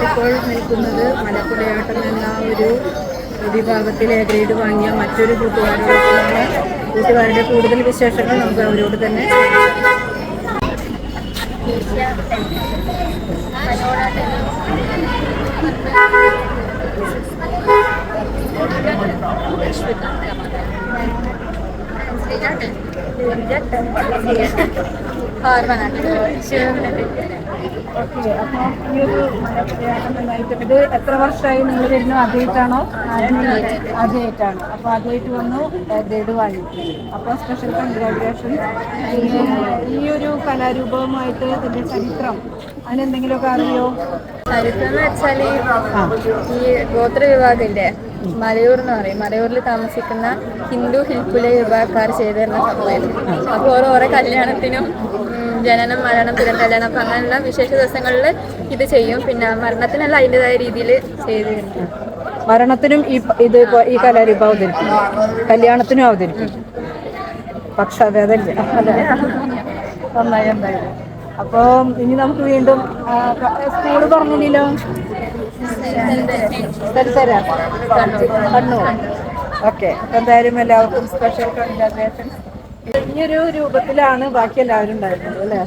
ഞാനിപ്പോൾ നിൽക്കുന്നത് മലക്കുടയാട്ടം എന്ന ഒരു വിഭാഗത്തിൽ എ ഗ്രേഡ് വാങ്ങിയ മറ്റൊരു കൂട്ടുകാരോടൊപ്പമാണ്. കൂട്ടുകാരുടെ കൂടുതൽ വിശേഷങ്ങൾ നമുക്ക് അവരോട് തന്നെ ഇത് എത്ര വർഷമായി നിങ്ങൾ വരുന്നു? ആദ്യമായിട്ടാണോ? ആദ്യമായിട്ടാണ്. അപ്പോൾ ആദ്യമായിട്ട് വന്നു ഗ്രേഡ് വാങ്ങി. അപ്പോൾ സ്പെഷ്യൽ കൺഗ്രാജുലേഷൻ. ഈ ഒരു കലാരൂപവുമായിട്ട് ഇതിൻ്റെ ചരിത്രം അതിനെന്തെങ്കിലുമൊക്കെ അറിയോ? ചരിത്രം എന്ന് വെച്ചാൽ ഈ ഗോത്ര വിഭാഗമില്ലേ, മലയൂർ എന്ന് പറയും, മലയൂരിൽ താമസിക്കുന്ന ഹിന്ദു ഹിൽപ്പുലെ വിഭാഗക്കാർ ചെയ്തു തരുന്ന സംഭവമായിരുന്നു. അപ്പോൾ ഓരോ കല്യാണത്തിനും ജനനം, മരണം, കല്യാണം, അപ്പം അങ്ങനെയുള്ള വിശേഷ ദിവസങ്ങളിൽ ഇത് ചെയ്യും. പിന്നെ മരണത്തിനല്ല അതിൻ്റെതായ രീതിയിൽ ചെയ്തു തരും. മരണത്തിനും ഈ കലാരൂപം അവതരിക്കും, കല്യാണത്തിനും അവതരിക്കും. പക്ഷെ അതല്ല നന്നായി എന്തായാലും. അപ്പോൾ ഇനി നമുക്ക് വീണ്ടും സ്കൂള് പറഞ്ഞില്ലല്ലോ, കണ്ണൂർ. ഓക്കെ, അപ്പം എന്തായാലും എല്ലാവർക്കും സ്പെഷ്യൽ കൺഗ്രാജുലേഷൻ. ഈയൊരു രൂപത്തിലാണ് ബാക്കി എല്ലാവരും ഉണ്ടായിരുന്നത് അല്ലേ?